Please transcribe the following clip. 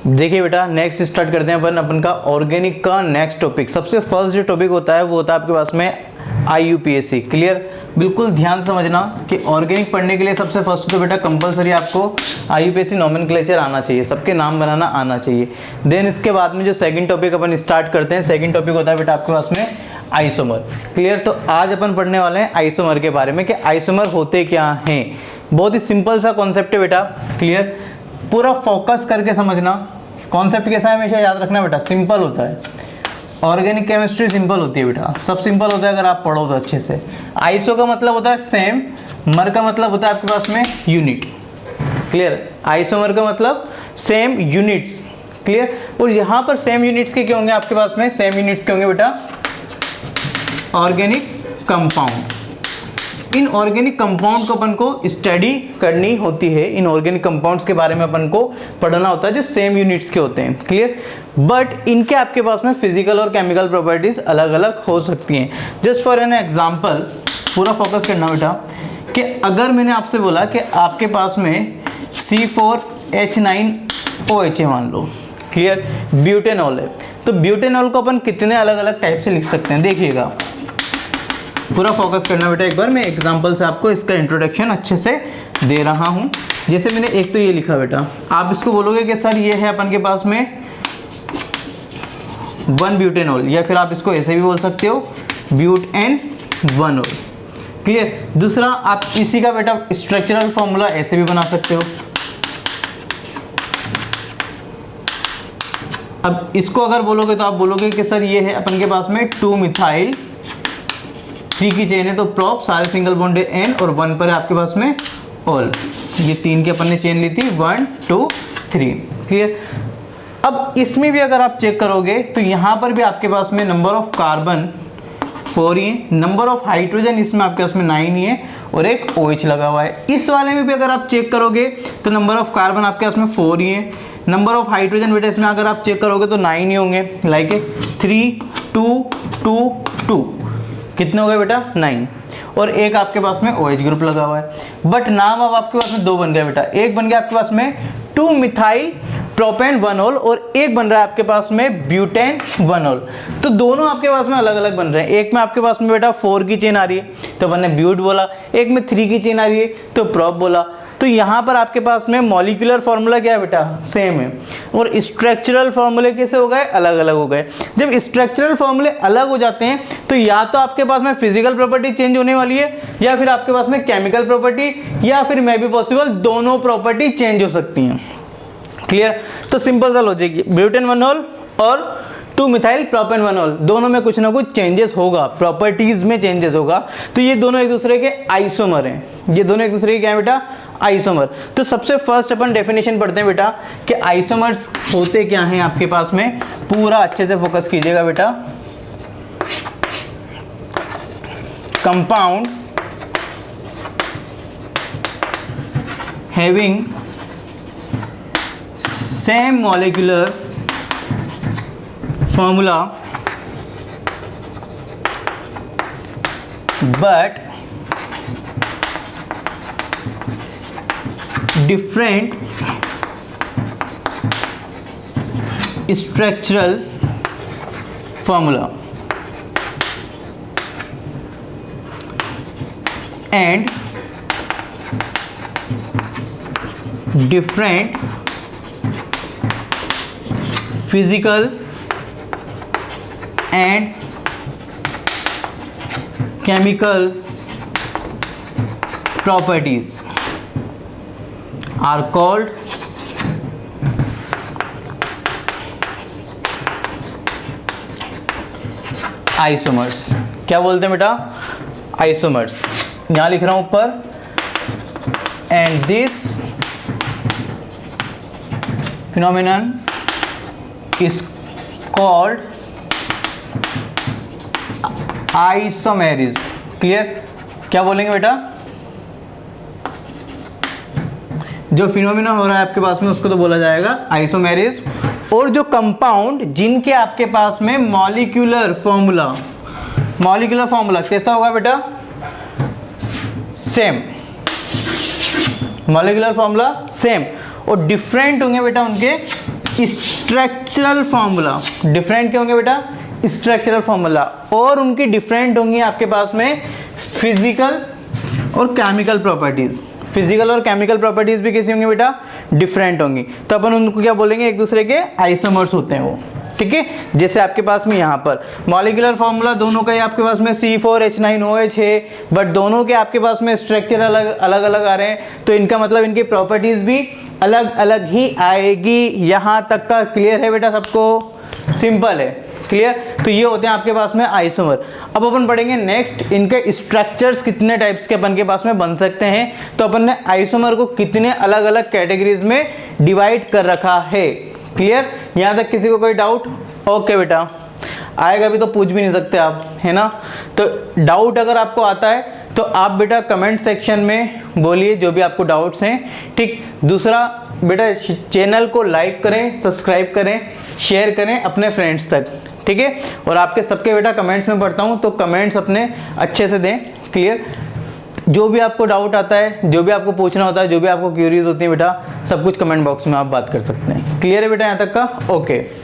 देखिए बेटा, next start करते हैं अपन का ऑर्गेनिक का नेक्स्ट टॉपिक। सबसे फर्स्ट जो टॉपिक होता है वो होता है आपके पास में IUPAC। क्लियर, बिल्कुल ध्यान समझना कि ऑर्गेनिक पढ़ने के लिए सबसे फर्स्ट तो बेटा कंपलसरी आपको IUPAC नोमेनक्लेचर आना चाहिए, सबके नाम बनाना आना चाहिए। देन इसके बाद में जो सेकंड टॉपिक अपन स्टार्ट करते हैं, सेकंड टॉपिक होता है बेटा आपके पास में आइसोमर। क्लियर, तो आज अपन पढ़ने वाले हैं आइसोमर के बारे में कि आइसोमर होते क्या हैं। बहुत ही सिंपल सा कॉन्सेप्ट है बेटा। क्लियर, पूरा फोकस करके समझना। कॉन्सेप्ट कैसा है हमेशा याद रखना बेटा, सिंपल होता है। ऑर्गेनिक केमिस्ट्री सिंपल होती है बेटा, सब सिंपल होता है अगर आप पढ़ो तो अच्छे से। आइसो का मतलब होता है सेम, मर का मतलब होता है आपके पास में यूनिट। क्लियर, आइसोमर का मतलब सेम यूनिट्स। क्लियर, और यहाँ पर सेम यूनिट्स के क्या होंगे आपके पास में, सेम यूनिट्स के होंगे बेटा organic compound. In organic compound को अपन को स्टडी करनी होती है, इन ऑर्गेनिक कंपाउंड्स के बारे में अपन को पढ़ना होता है जो सेम यूनिट्स के होते हैं। क्लियर, बट इनके आपके पास में फिजिकल और केमिकल प्रॉपर्टीज अलग अलग हो सकती हैं। जस्ट फॉर एन एग्जांपल, पूरा फोकस करना बेटा, कि अगर मैंने आपसे बोला कि आपके पास में C4H9OH है मान लो। क्लियर, ब्यूटेनॉल है, तो ब्यूटेनॉल को अपन कितने अलग अलग टाइप से लिख सकते हैं, देखिएगा। पूरा फोकस करना बेटा, एक बार मैं एग्जांपल से आपको इसका इंट्रोडक्शन अच्छे से दे रहा हूं। जैसे मैंने एक तो ये लिखा बेटा, आप इसको बोलोगे कि सर ये है अपन के पास में 1 ब्यूटेनॉल, या फिर आप इसको ऐसे भी बोल सकते हो ब्यूटेन-1ऑल। क्लियर, दूसरा आप इसी का बेटा स्ट्रक्चरल फॉर्मूला ऐसे भी बना सकते हो। अब इसको अगर बोलोगे तो आप बोलोगे कि सर ये है अपन के पास में 2 मिथाइल, 3 की चेन है तो प्रोप, सारे सिंगल बॉन्ड है N, और 1 पर है आपके पास में ऑल। ये 3 की अपन ने चेन ली थी, 1 2 3। क्लियर, अब इसमें भी अगर आप चेक करोगे तो यहाँ पर भी आपके पास में नंबर ऑफ कार्बन 4 ही है, नंबर ऑफ हाइड्रोजन इसमें आपके पास में 9 ही है, और एक OH लगा हुआ है। इस वाले में भी अगर आप चेक करोगे तो नंबर ऑफ कार्बन आपके पास में 4 ही है, नंबर ऑफ हाइड्रोजन बेटा इसमें अगर आप चेक करोगे तो 9 ही होंगे। लाइक 3 2 2 2, कितने हो गए बेटा 9, और एक आपके पास में OH ग्रुप लगा हुआ है। बट नाम अब आपके पास में 2 बन गया बेटा, एक बन गया आपके पास में 2 मिथाइल प्रोपेन-1ऑल, और एक बन रहा है आपके पास में ब्यूटेन-1ऑल। तो दोनों आपके पास में अलग अलग बन रहे हैं। एक में आपके पास में बेटा 4 की चेन आ रही है तो अपन ने ब्यूट बोला, एक में 3 की चेन आ रही है तो प्रोप बोला। तो यहाँ पर आपके पास में मॉलिक्यूलर फॉर्मूला क्या है बेटा, सेम है, और स्ट्रक्चरल फॉर्मूले कैसे हो गए, अलग अलग हो गए। जब स्ट्रक्चरल फॉर्मूले अलग हो जाते हैं तो या तो आपके पास में फिजिकल प्रॉपर्टी चेंज होने वाली है, या फिर आपके पास में केमिकल प्रॉपर्टी, या फिर मे बी पॉसिबल दोनों प्रॉपर्टी चेंज हो सकती हैं। क्लियर, तो सिंपल सा लॉजिक, ब्यूटेन-1ऑल और 2 मिथाइल प्रोपेन-1ऑल, दोनों में कुछ ना कुछ चेंजेस होगा, प्रॉपर्टीज में चेंजेस होगा। तो ये दोनों एक दूसरे के आइसोमर हैं, ये दोनों एक दूसरे के क्या है बेटा, आइसोमर। तो सबसे फर्स्ट अपन डेफिनेशन पढ़ते हैं बेटा कि आइसोमर्स होते क्या हैं आपके पास में। पूरा अच्छे से फोकस कीजिएगा बेटा। Compound having same molecular formula but different structural formula and different physical and chemical properties are called isomers। क्या बोलते हैं बेटा, आइसोमर्स। यहां लिख रहा हूं ऊपर, and this phenomenon is called isomerism. Clear, क्या बोलेंगे बेटा, जो फिनोमिना हो रहा है आपके पास में उसको तो बोला जाएगा आइसोमेरिज्म। और जो कंपाउंड जिनके आपके पास में मॉलिक्यूलर फॉर्मूला कैसा होगा बेटा, सेम, मॉलिक्यूलर फॉर्मूला सेम, और डिफरेंट होंगे बेटा उनके स्ट्रक्चरल फॉर्मूला, डिफरेंट क्या होंगे बेटा, स्ट्रक्चरल फॉर्मूला, और उनकी डिफरेंट होंगी आपके पास में फिजिकल और केमिकल प्रॉपर्टीज। फिजिकल और केमिकल प्रॉपर्टीज भी कैसी होंगी बेटा, डिफरेंट होंगी। तो अपन उनको क्या बोलेंगे, एक दूसरे के आइसोमर्स होते हैं वो, ठीक है। जैसे आपके पास में यहाँ पर मॉलिक्यूलर फॉर्मूला दोनों का ही आपके पास में C4H9OH है, बट दोनों के आपके पास में स्ट्रक्चर अलग अलग आ रहे हैं, तो इनका मतलब इनकी प्रॉपर्टीज भी अलग अलग ही आएगी। यहाँ तक का क्लियर है बेटा, सबको सिंपल है, क्लियर। तो ये होते हैं आपके पास में आइसोमर। अब अपन पढ़ेंगे नेक्स्ट, इनके स्ट्रक्चर्स कितने टाइप्स के अपन के पास में बन सकते हैं। तो अपन ने आइसोमर को कितने अलग अलग कैटेगरीज में डिवाइड कर रखा है, क्लियर। यहाँ तक किसी को कोई डाउट? ओके बेटा, आएगा भी तो पूछ भी नहीं सकते आप, है ना। तो डाउट अगर आपको आता है तो आप बेटा कमेंट सेक्शन में बोलिए जो भी आपको डाउट्स हैं, ठीक। दूसरा बेटा, चैनल को लाइक करें, सब्सक्राइब करें, शेयर करें अपने फ्रेंड्स तक, ठीक है। और आपके सबके बेटा कमेंट्स में पढ़ता हूँ, तो कमेंट्स अपने अच्छे से दें, क्लियर। जो भी आपको डाउट आता है, जो भी आपको पूछना होता है, जो भी आपको क्यूरीज होती है बेटा, सब कुछ कमेंट बॉक्स में आप बात कर सकते हैं। क्लियर है बेटा यहाँ तक का? ओके।